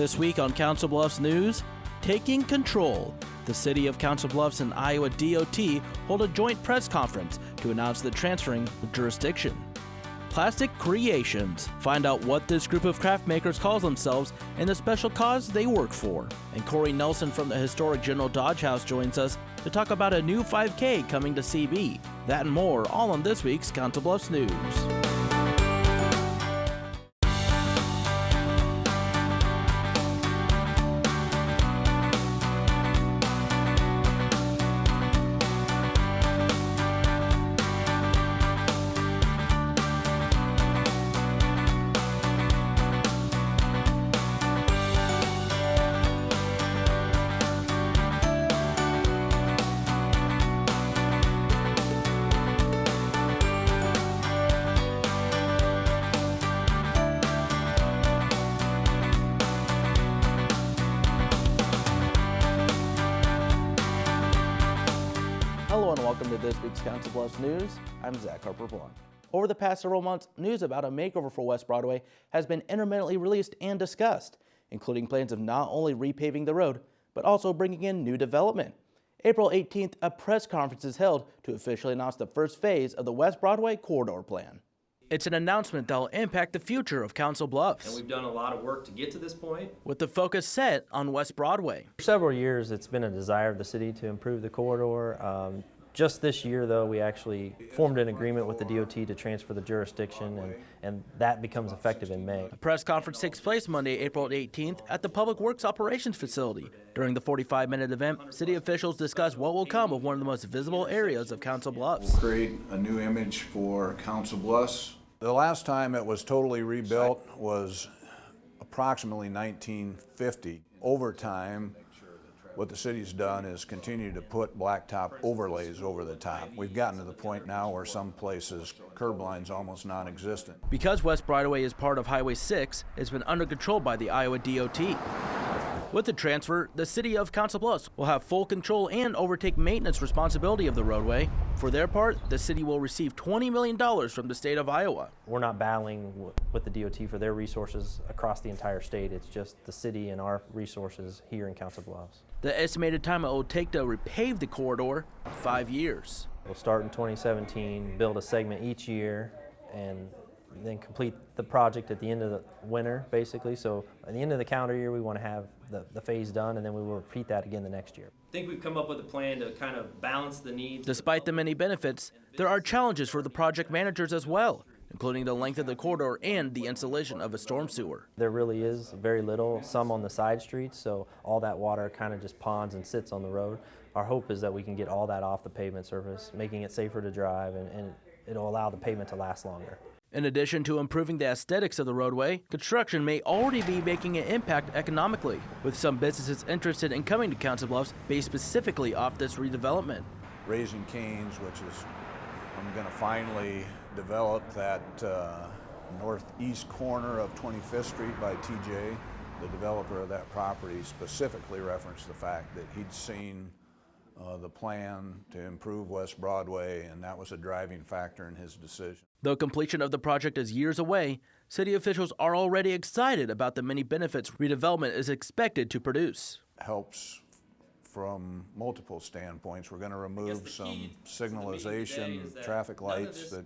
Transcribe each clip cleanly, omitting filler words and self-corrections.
This week on Council Bluffs News, taking control. The City of Council Bluffs and Iowa DOT hold a joint press conference to announce the transferring of jurisdiction. Plastic Creations. Find out what this group of craft makers calls themselves and the special cause they work for. And Corey Nelson from the historic General Dodge House joins us to talk about a new 5K coming to CB. That and more, all on this week's Council Bluffs News. Hello and welcome to this week's Council Bluffs News. I'm Zach Harper-Blunt. Over the past several months, news about a makeover for West Broadway has been intermittently released and discussed, including plans of not only repaving the road, but also bringing in new development. April 18th, a press conference is held to officially announce the first phase of the West Broadway corridor plan. It's an announcement that will impact the future of Council Bluffs. And we've done a lot of work to get to this point, with the focus set on West Broadway. For several years, it's been a desire of the city to improve the corridor. Just this year, though, we actually formed an agreement with the DOT to transfer the jurisdiction, and that becomes effective in May. A press conference takes place Monday, April 18th at the Public Works Operations Facility. During the 45-minute event, city officials discuss what will come of one of the most visible areas of Council Bluffs. We'll create a new image for Council Bluffs. The last time it was totally rebuilt was approximately 1950. Over time, what the city's done is continue to put blacktop overlays over the top. We've gotten to the point now where some places curb line's almost non-existent. Because West Broadway is part of Highway 6, it's been under control by the Iowa DOT. With the transfer, the City of Council Bluffs will have full control and overtake maintenance responsibility of the roadway. For their part, the city will receive $20 million from the state of Iowa. We're not battling with the DOT for their resources across the entire state. It's just the city and our resources here in Council Bluffs. The estimated time it will take to repave the corridor, 5 years. We'll start in 2017, build a segment each year, and then complete the project at the end of the winter, basically. So at the end of the calendar year, we want to have the phase done, and then we will repeat that again the next year. I think we've come up with a plan to kind of balance the needs. Despite the many benefits, there are challenges for the project managers as well, including the length of the corridor and the installation of a storm sewer. There really is very little, some on the side streets, so all that water kind of just ponds and sits on the road. Our hope is that we can get all that off the pavement surface, making it safer to drive, and it'll allow the pavement to last longer. In addition to improving the aesthetics of the roadway, construction may already be making an impact economically, with some businesses interested in coming to Council Bluffs based specifically off this redevelopment. Raising Cane's, which is, I'm going to finally develop that northeast corner of 25th Street by TJ. The developer of that property specifically referenced the fact that he'd seen the plan to improve West Broadway, and that was a driving factor in his decision. Though completion of the project is years away, city officials are already excited about the many benefits redevelopment is expected to produce. Helps from multiple standpoints. We're going to remove some signalization, traffic lights that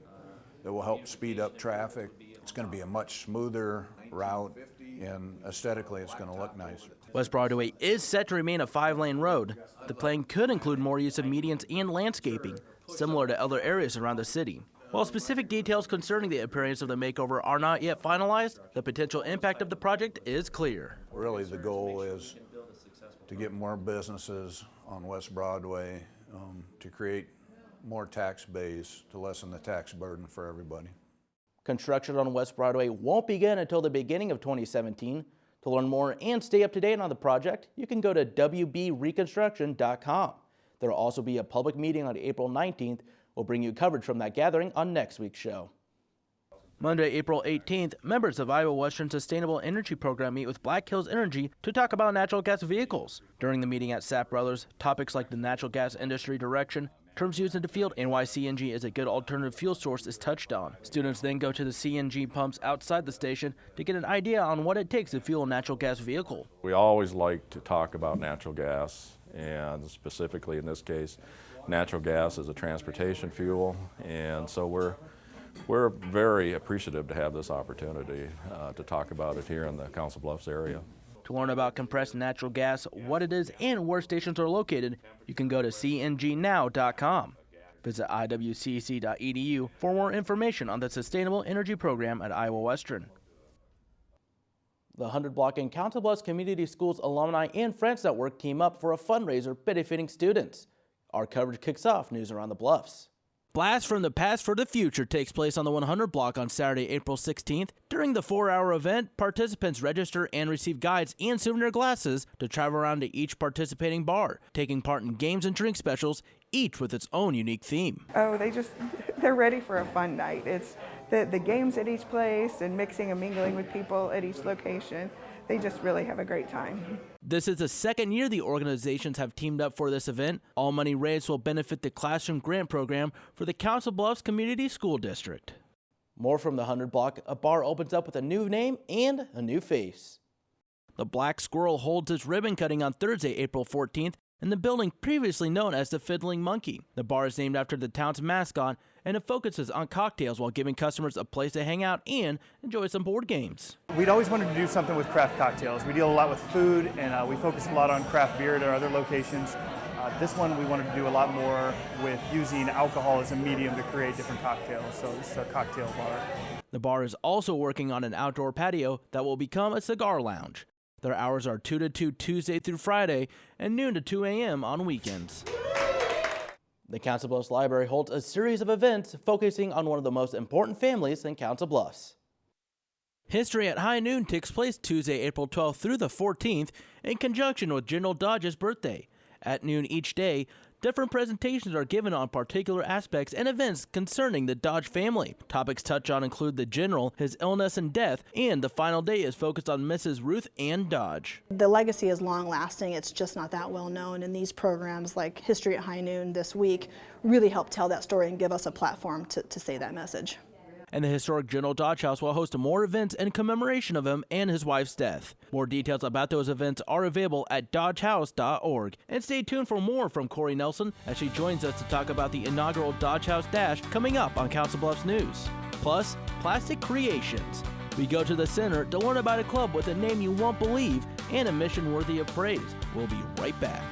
will help speed up traffic. It's going to be a much smoother route, and aesthetically it's going to look nicer. West Broadway is set to remain a 5-lane road. The plan could include more use of medians and landscaping, similar to other areas around the city. While specific details concerning the appearance of the makeover are not yet finalized, the potential impact of the project is clear. Really, the goal is to get more businesses on West Broadway, to create more tax base, to lessen the tax burden for everybody. Construction on West Broadway won't begin until the beginning of 2017. To learn more and stay up to date on the project, you can go to wbreconstruction.com. There will also be a public meeting on April 19th. We'll bring you coverage from that gathering on next week's show. Monday, April 18th, members of Iowa Western Sustainable Energy Program meet with Black Hills Energy to talk about natural gas vehicles. During the meeting at Sapp Brothers, topics like the natural gas industry direction Terms used in the field and why CNG is a good alternative fuel source is touched on. Students then go to the CNG pumps outside the station to get an idea on what it takes to fuel a natural gas vehicle. We always like to talk about natural gas, and specifically in this case, natural gas is a transportation fuel, and so we're very appreciative to have this opportunity to talk about it here in the Council Bluffs area. To learn about compressed natural gas, what it is, and where stations are located, you can go to cngnow.com. Visit iwcc.edu for more information on the Sustainable Energy Program at Iowa Western. The 100 Block and Council Bluffs Community Schools Alumni and Friends Network team up for a fundraiser benefiting students. Our coverage kicks off news around the Bluffs. Blast from the Past for the Future takes place on the 100 Block on Saturday, April 16th. During the 4-hour event, participants register and receive guides and souvenir glasses to travel around to each participating bar, taking part in games and drink specials, each with its own unique theme. Oh, they're ready for a fun night. It's the games at each place and mixing and mingling with people at each location. They just really have a great time. This is the second year the organizations have teamed up for this event. All money raised will benefit the Classroom Grant Program for the Council Bluffs Community School District. More from the 100 Block, a bar opens up with a new name and a new face. The Black Squirrel holds its ribbon cutting on Thursday, April 14th, in the building previously known as the Fiddling Monkey. The bar is named after the town's mascot, and it focuses on cocktails while giving customers a place to hang out and enjoy some board games. We'd always wanted to do something with craft cocktails. We deal a lot with food, and we focus a lot on craft beer at our other locations. This one we wanted to do a lot more with using alcohol as a medium to create different cocktails, so this is a cocktail bar. The bar is also working on an outdoor patio that will become a cigar lounge. Their hours are 2 to 2 Tuesday through Friday and noon to 2 a.m. on weekends. The Council Bluffs Library holds a series of events focusing on one of the most important families in Council Bluffs. History at High Noon takes place Tuesday, April 12th through the 14th in conjunction with General Dodge's birthday. At noon each day, different presentations are given on particular aspects and events concerning the Dodge family. Topics touched on include the General, his illness and death, and the final day is focused on Mrs. Ruth Ann Dodge. The legacy is long-lasting. It's just not that well known, and these programs like History at High Noon this week really help tell that story and give us a platform to say that message. And the historic General Dodge House will host more events in commemoration of him and his wife's death. More details about those events are available at dodgehouse.org. And stay tuned for more from Corey Nelson as she joins us to talk about the inaugural Dodge House Dash coming up on Council Bluffs News. Plus, Plastic Creations. We go to the center to learn about a club with a name you won't believe and a mission worthy of praise. We'll be right back.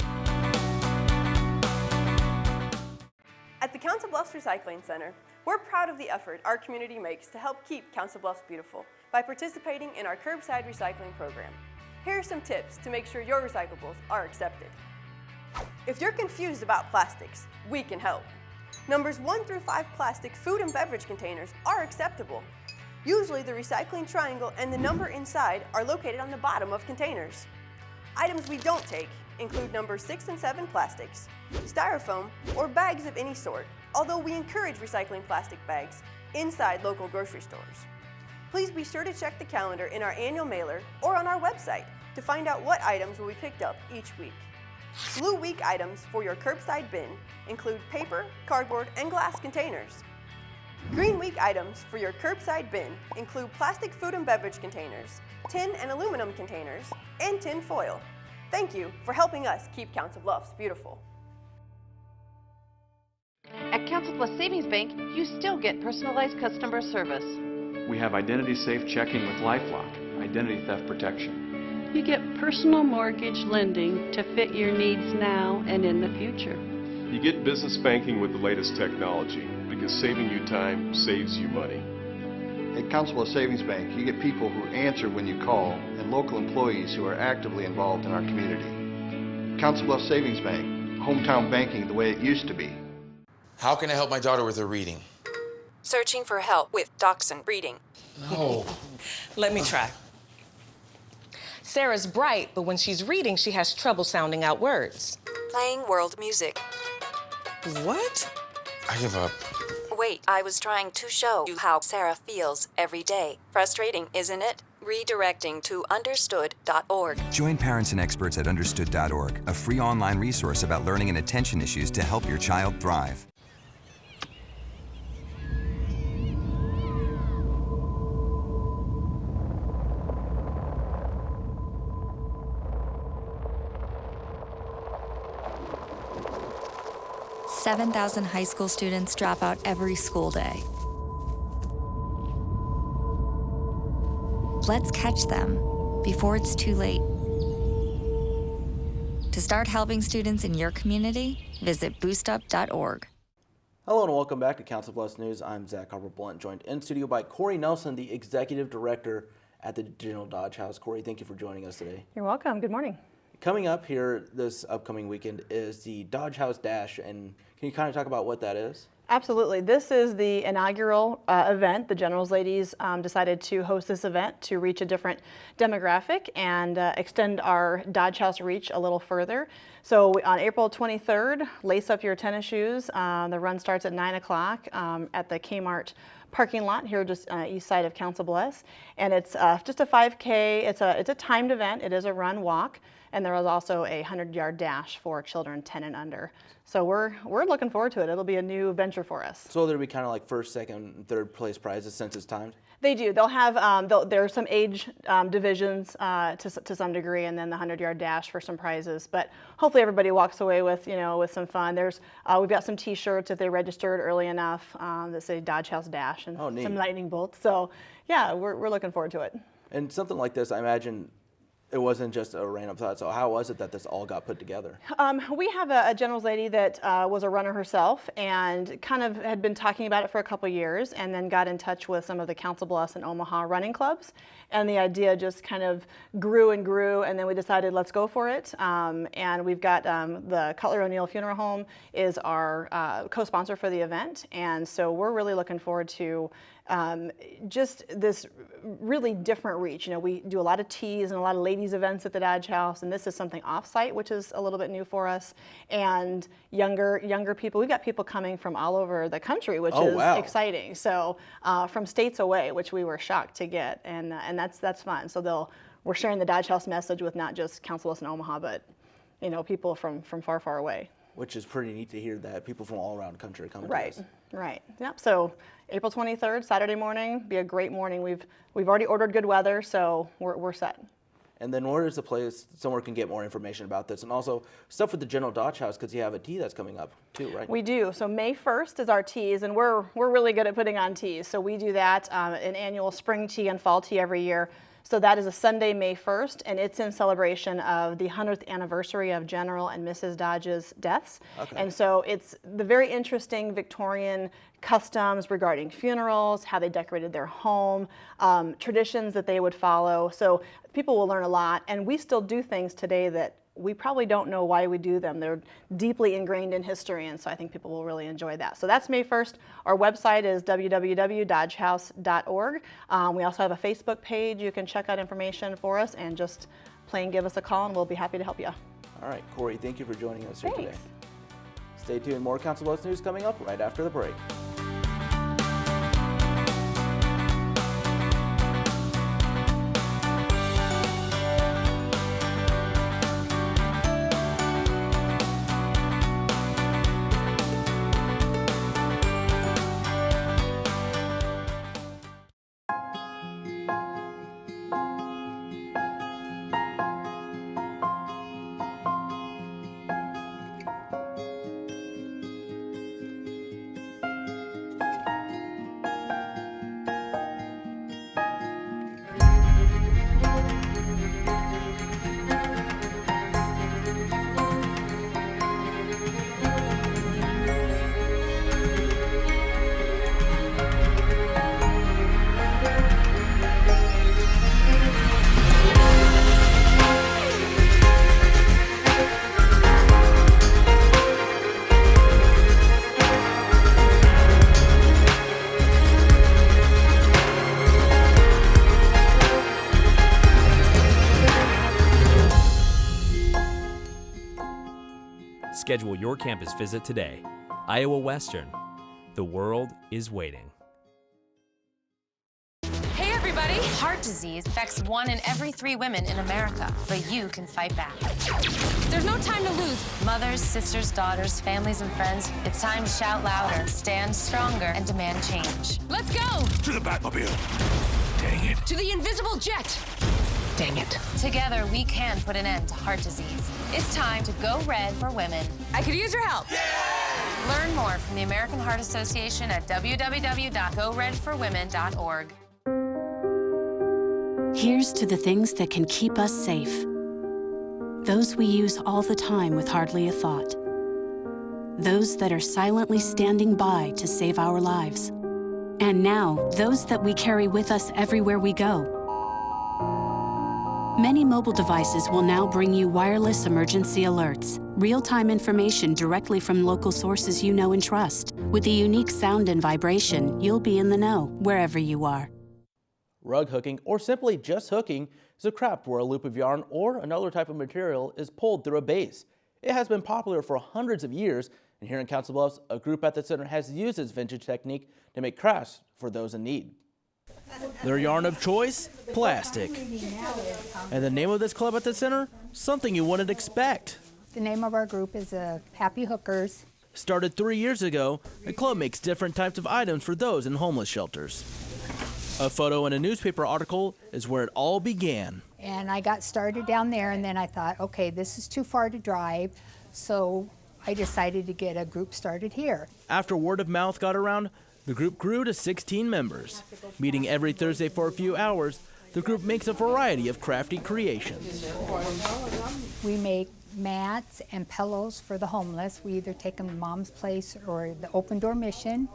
At the Council Bluffs Recycling Center, we're proud of the effort our community makes to help keep Council Bluffs beautiful by participating in our curbside recycling program. Here are some tips to make sure your recyclables are accepted. If you're confused about plastics, we can help. Numbers 1 through 5 plastic food and beverage containers are acceptable. Usually the recycling triangle and the number inside are located on the bottom of containers. Items we don't take include numbers 6 and 7 plastics, styrofoam, or bags of any sort, although we encourage recycling plastic bags inside local grocery stores. Please be sure to check the calendar in our annual mailer or on our website to find out what items will be picked up each week. Blue Week items for your curbside bin include paper, cardboard, and glass containers. Green Week items for your curbside bin include plastic food and beverage containers, tin and aluminum containers, and tin foil. Thank you for helping us keep Council Bluffs beautiful. At Council Bluffs Savings Bank, you still get personalized customer service. We have identity-safe checking with LifeLock, identity theft protection. You get personal mortgage lending to fit your needs now and in the future. You get business banking with the latest technology because saving you time saves you money. At Council Bluffs Savings Bank, you get people who answer when you call and local employees who are actively involved in our community. Council Bluffs Savings Bank, hometown banking the way it used to be. How can I help my daughter with her reading? Searching for help with Dachshund Reading. No. Let me try. Sarah's bright, but when she's reading, she has trouble sounding out words. Playing world music. What? I give up. Wait, I was trying to show you how Sarah feels every day. Frustrating, isn't it? Redirecting to understood.org. Join parents and experts at understood.org, a free online resource about learning and attention issues to help your child thrive. "7,000 high school students drop out every school day. Let's catch them before it's too late. To start helping students in your community, visit boostup.org. Hello and welcome back to Council Bluffs News. I'm Zach Harper-Blunt, joined in studio by Corey Nelson, the Executive Director at the General Dodge House. Corey, thank you for joining us today. You're welcome. Good morning. Coming up here this upcoming weekend is the Dodge House Dash, and can you kind of talk about what that is? Absolutely. This is the inaugural event. The General's Ladies decided to host this event to reach a different demographic and extend our Dodge House reach a little further. So on April 23rd, lace up your tennis shoes. The run starts at 9 o'clock at the Kmart parking lot here just east side of Council Bluffs. And it's just a 5K. It's a timed event. It is a run walk. And there is also a 100-yard dash for children 10 and under. So we're looking forward to it. It'll be a new venture for us. So there'll be kind of like first, second, third place prizes since it's timed? They do. They'll have there's some age divisions to some degree, and then the 100-yard dash for some prizes. But hopefully everybody walks away with with some fun. We've got some T-shirts if they registered early enough that say Dodge House Dash and some lightning bolts. So yeah, we're looking forward to it. And something like this, I imagine. It wasn't just a random thought. So how was it that this all got put together? We have a General's Lady that was a runner herself and kind of had been talking about it for a couple years, and then got in touch with some of the Council Bluffs and Omaha running clubs. And the idea just kind of grew and grew, and then we decided let's go for it. And we've got the Cutler O'Neill Funeral Home is our co-sponsor for the event, and so we're really looking forward to just this really different reach. We do a lot of teas and a lot of ladies events at the Dodge House, and this is something off-site, which is a little bit new for us. And younger people, we've got people coming from all over the country, which is exciting. So from states away, which we were shocked to get, and that's fun. So we're sharing the Dodge House message with not just Council Bluffs and Omaha, but people from far, far away. Which is pretty neat to hear that people from all around the country are coming to us. Right. Yep. So April 23rd, Saturday morning, be a great morning. We've already ordered good weather, so we're set. And then where is the place somewhere can get more information about this, and also stuff with the General Dodge House, because you have a tea that's coming up too, right? We do. So May 1st is our teas, and we're really good at putting on teas. So we do that, an annual spring tea and fall tea every year. So that is a Sunday, May 1st, and it's in celebration of the 100th anniversary of General and Mrs. Dodge's deaths. Okay. And so it's the very interesting Victorian customs regarding funerals, how they decorated their home, traditions that they would follow. So people will learn a lot, and we still do things today that we probably don't know why we do them. They're deeply ingrained in history, and so I think people will really enjoy that. So that's May 1st. Our website is www.dodgehouse.org. We also have a Facebook page. You can check out information for us and just plain give us a call, and we'll be happy to help you. All right, Corey, thank you for joining us here today. Stay tuned. More Council Bluffs news coming up right after the break. Schedule your campus visit today. Iowa Western. The world is waiting. Hey everybody! Ready? Heart disease affects 1 in every 3 women in America, but you can fight back. There's no time to lose. Mothers, sisters, daughters, families, and friends, it's time to shout louder, stand stronger, and demand change. Let's go! To the Batmobile. Dang it. To the invisible jet. Dang it. Together, we can put an end to heart disease. It's time to go red for women. I could use your help. Learn more from the American Heart Association at www.goredforwomen.org. Here's to the things that can keep us safe. Those we use all the time with hardly a thought. Those that are silently standing by to save our lives. And now, those that we carry with us everywhere we go. Many mobile devices will now bring you wireless emergency alerts, real-time information directly from local sources you know and trust. With the unique sound and vibration, you'll be in the know wherever you are. Rug hooking, or simply just hooking, is a craft where a loop of yarn or another type of material is pulled through a base. It has been popular for hundreds of years, and here in Council Bluffs, a group at the center has used this vintage technique to make crafts for those in need. Their yarn of choice? Plastic. And the name of this club at the center? Something you wouldn't expect. The name of our group is Happy Hookers. Started 3 years ago, the club makes different types of items for those in homeless shelters. A photo in a newspaper article is where it all began. And I got started down there, and then I thought, okay, this is too far to drive, so I decided to get a group started here. After word of mouth got around, the group grew to 16 members. Meeting every Thursday for a few hours, the group makes a variety of crafty creations. We make mats and pillows for the homeless. We either take them to Mom's Place or the Open Door Mission.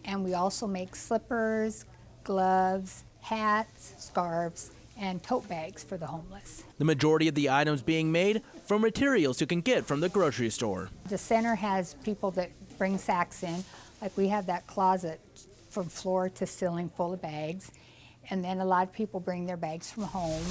And we also make slippers, gloves, hats, scarves, and tote bags for the homeless. The majority of the items being made from materials you can get from the grocery store. The center has people that bring sacks in. Like we have that closet from floor to ceiling full of bags. And then a lot of people bring their bags from home.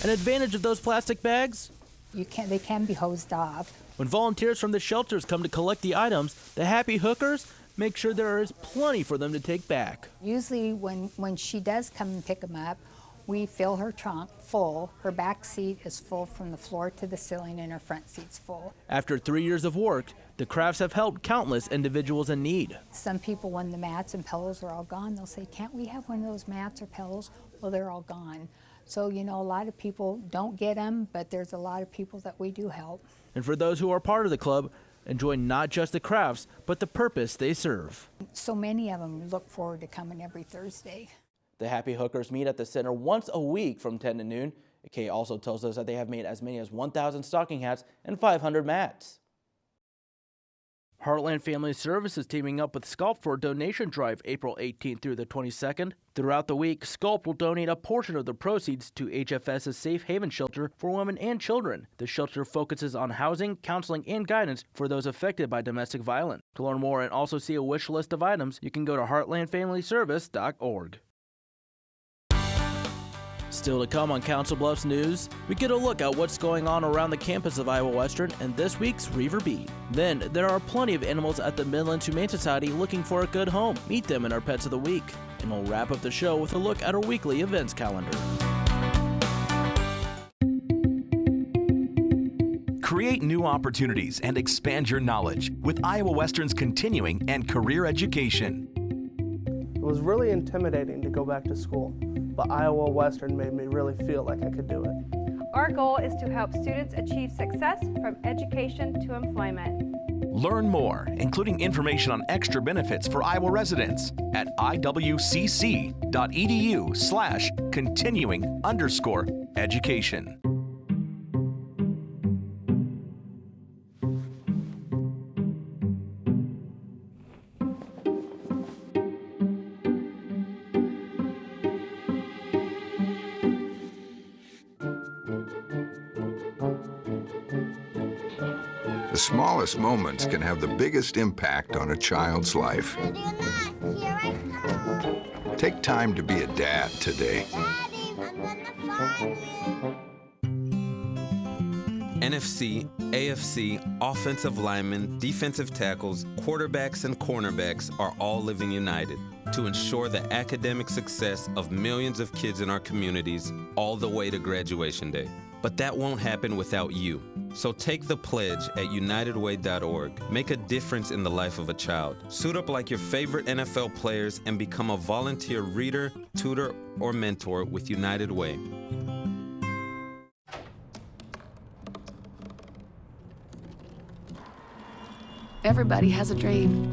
An advantage of those plastic bags? They can be hosed off. When volunteers from the shelters come to collect the items, the Happy Hookers make sure there is plenty for them to take back. Usually when she does come and pick them up, we fill her trunk full. Her back seat is full from the floor to the ceiling, and her front seat's full. After 3 years of work, the crafts have helped countless individuals in need. Some people, when the mats and pillows are all gone, they'll say, can't we have one of those mats or pillows? Well, they're all gone. So, you know, a lot of people don't get them, but there's a lot of people that we do help. And for those who are part of the club, enjoy not just the crafts, but the purpose they serve. So many of them look forward to coming every Thursday. The Happy Hookers meet at the center once a week from 10 to noon. Kay also tells us that they have made as many as 1,000 stocking hats and 500 mats. Heartland Family Service is teaming up with Sculpt for a donation drive April 18th through the 22nd. Throughout the week, Sculpt will donate a portion of the proceeds to HFS's Safe Haven Shelter for women and children. The shelter focuses on housing, counseling, and guidance for those affected by domestic violence. To learn more and also see a wish list of items, you can go to heartlandfamilyservice.org. Still to come on Council Bluffs News, we get a look at what's going on around the campus of Iowa Western and this week's Reaver Beat. Then, there are plenty of animals at the Midlands Humane Society looking for a good home. Meet them in our Pets of the Week. And we'll wrap up the show with a look at our weekly events calendar. Create new opportunities and expand your knowledge with Iowa Western's continuing and career education. It was really intimidating to go back to school, but Iowa Western made me really feel like I could do it. Our goal is to help students achieve success from education to employment. Learn more, including information on extra benefits for Iowa residents at iwcc.edu/continuing_education. The smallest moments can have the biggest impact on a child's life. Take time to be a dad today. NFC, AFC, offensive linemen, defensive tackles, quarterbacks, and cornerbacks are all living united to ensure the academic success of millions of kids in our communities all the way to graduation day. But that won't happen without you. So take the pledge at unitedway.org. Make a difference in the life of a child. Suit up like your favorite NFL players and become a volunteer reader, tutor, or mentor with United Way. Everybody has a dream.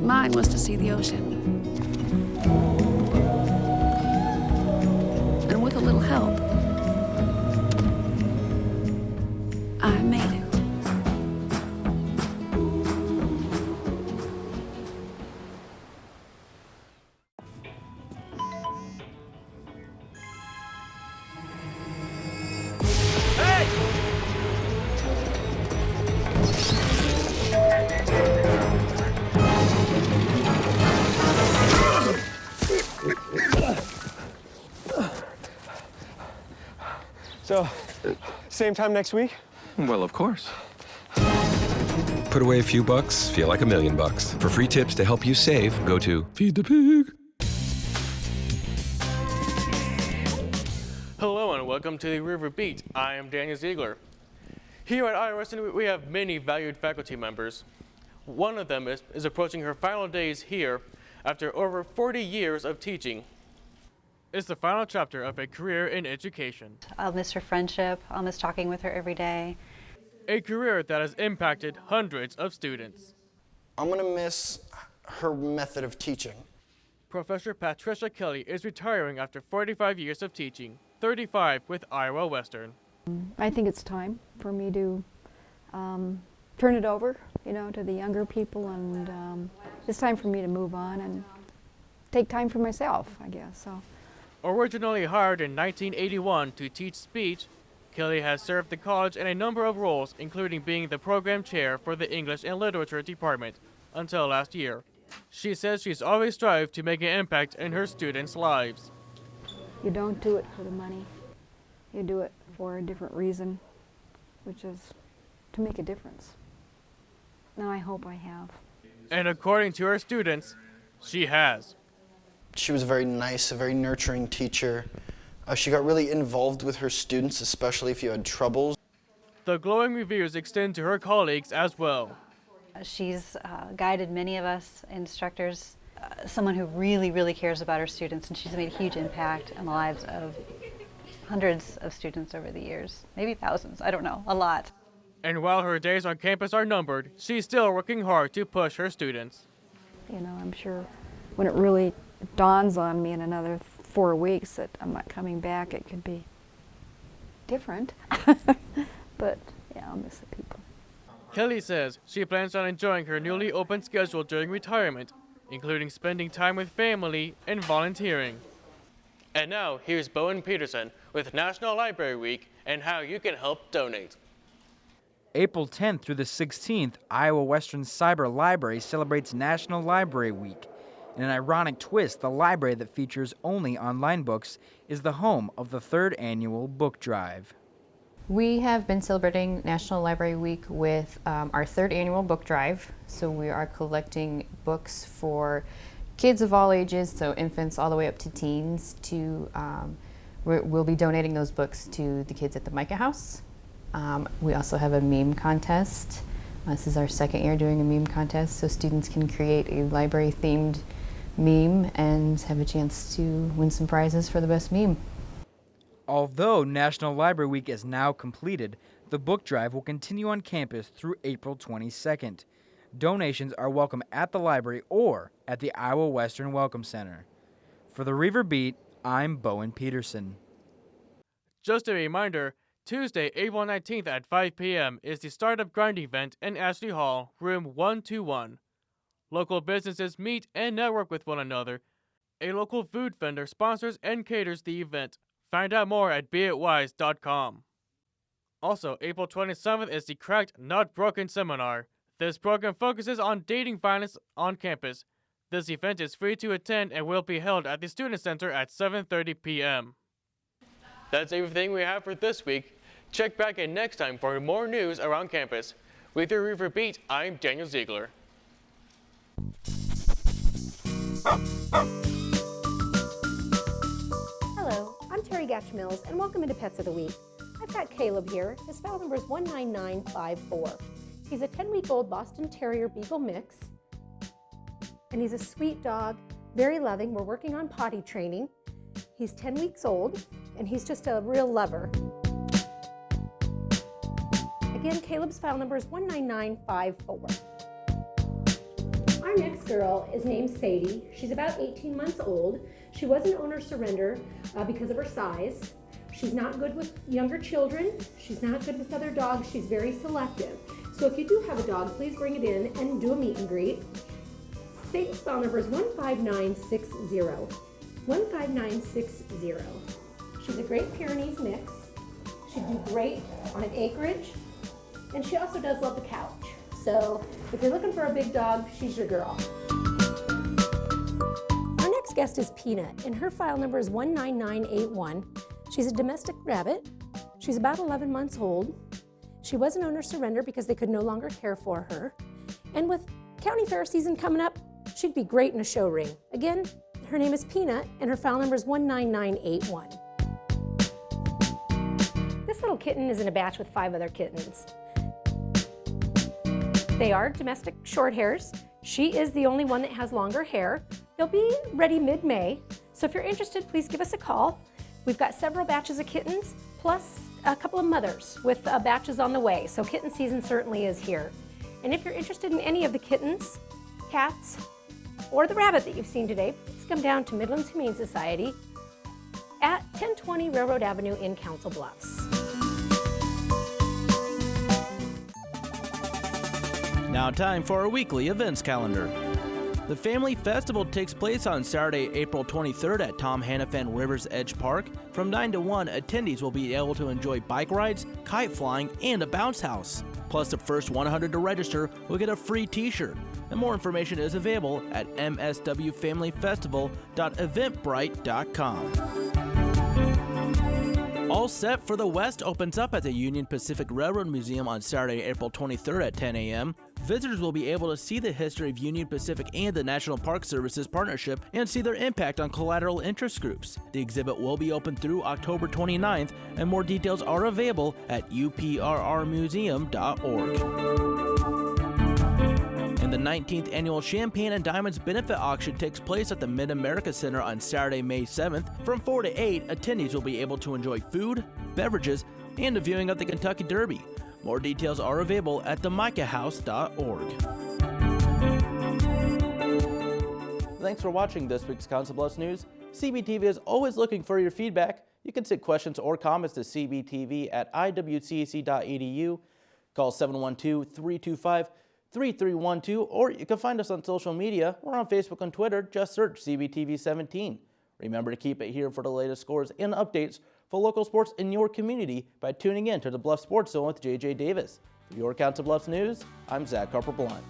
Mine was to see the ocean. And with a little help, I made it. So, same time next week? Well, of course. Put away a few bucks, feel like $1 million. For free tips to help you save, go to Feed the Pig. Hello and welcome to the River Beat. I am Daniel Ziegler. Here at Iowa Western, we have many valued faculty members. One of them is approaching her final days here after over 40 years of teaching. It's the final chapter of a career in education. I'll miss her friendship. I'll miss talking with her every day. A career that has impacted hundreds of students. I'm going to miss her method of teaching. Professor Patricia Kelly is retiring after 45 years of teaching, 35 with Iowa Western. I think it's time for me to turn it over, to the younger people, and it's time for me to move on and take time for myself, I guess. So. Originally hired in 1981 to teach speech, Kelly has served the college in a number of roles, including being the program chair for the English and Literature department until last year. She says she's always strived to make an impact in her students' lives. You don't do it for the money. You do it for a different reason, which is to make a difference. And I hope I have. And according to her students, she has. She was very nice, a very nurturing teacher. She got really involved with her students, especially if you had troubles. The glowing reviews extend to her colleagues as well. She's guided many of us instructors, someone who really, really cares about her students, and she's made a huge impact in the lives of hundreds of students over the years, maybe thousands, I don't know, a lot. And while her days on campus are numbered, she's still working hard to push her students. I'm sure when it really dawns on me in another 4 weeks that I'm not coming back, it could be different. But yeah, I'll miss the people. Kelly says she plans on enjoying her newly open schedule during retirement, including spending time with family and volunteering. And now, here's Bowen Peterson with National Library Week and how you can help donate. April 10th through the 16th, Iowa Western Cyber Library celebrates National Library Week. In an ironic twist, the library that features only online books is the home of the 3rd annual book drive. We have been celebrating National Library Week with our 3rd annual book drive. So we are collecting books for kids of all ages, so infants all the way up to teens. We'll be donating those books to the kids at the Micah House. We also have a meme contest. This is our 2nd year doing a meme contest, so students can create a library-themed meme and have a chance to win some prizes for the best meme. Although National Library Week is now completed, the book drive will continue on campus through April 22nd. Donations are welcome at the library or at the Iowa Western Welcome Center. For the River Beat, I'm Bowen Peterson. Just a reminder, Tuesday, April 19th at 5 p.m. is the Startup Grind event in Ashley Hall, room 121. Local businesses meet and network with one another. A local food vendor sponsors and caters the event. Find out more at beitwise.com. Also, April 27th is the Cracked Not Broken seminar. This program focuses on dating violence on campus. This event is free to attend and will be held at the Student Center at 7:30 p.m. That's everything we have for this week. Check back in next time for more news around campus. With your River Beat, I'm Daniel Ziegler. Hello, I'm Terry Gatch-Mills, and welcome into Pets of the Week. I've got Caleb here. His file number is 19954. He's a 10-week-old Boston Terrier Beagle mix, and he's a sweet dog, very loving. We're working on potty training. He's 10 weeks old, and he's just a real lover. Again, Caleb's file number is 19954. Our next girl is named Sadie. She's about 18 months old. She was an owner surrender because of her size. She's not good with younger children. She's not good with other dogs. She's very selective. So if you do have a dog, please bring it in and do a meet and greet. Sadie's file number is 15960. 15960. She's a Great Pyrenees mix. She'd do great on an acreage, and she also does love the couch. So if you're looking for a big dog, she's your girl. Our next guest is Peanut, and her file number is 19981. She's a domestic rabbit. She's about 11 months old. She was an owner surrender because they could no longer care for her. And with county fair season coming up, she'd be great in a show ring. Again, her name is Peanut, and her file number is 19981. This little kitten is in a batch with 5 other kittens. They are domestic short hairs. She is the only one that has longer hair. They'll be ready mid-May, so if you're interested, please give us a call. We've got several batches of kittens, plus a couple of mothers with batches on the way, so kitten season certainly is here. And if you're interested in any of the kittens, cats, or the rabbit that you've seen today, please come down to Midlands Humane Society at 1020 Railroad Avenue in Council Bluffs. Now time for our weekly events calendar. The Family Festival takes place on Saturday, April 23rd at Tom Hannafan Rivers Edge Park. From 9 to 1, attendees will be able to enjoy bike rides, kite flying, and a bounce house. Plus, the first 100 to register will get a free t-shirt. And more information is available at mswfamilyfestival.eventbrite.com. All Set for the West opens up at the Union Pacific Railroad Museum on Saturday, April 23rd at 10 a.m. Visitors will be able to see the history of Union Pacific and the National Park Service's partnership and see their impact on collateral interest groups. The exhibit will be open through October 29th, and more details are available at uprrmuseum.org. And the 19th annual Champagne and Diamonds Benefit Auction takes place at the Mid-America Center on Saturday, May 7th. From 4 to 8, attendees will be able to enjoy food, beverages, and a viewing of the Kentucky Derby. More details are available at themicahhouse.org. Thanks for watching this week's Council Bluffs News. CBTV is always looking for your feedback. You can send questions or comments to cbtv@iwcac.edu. Call 712-325-3312, or you can find us on social media. We're on Facebook and Twitter. Just search CBTV17. Remember to keep it here for the latest scores and updates for local sports in your community by tuning in to the Bluff Sports Zone with JJ Davis. For your Council Bluffs News, I'm Zach Harper-Blunt.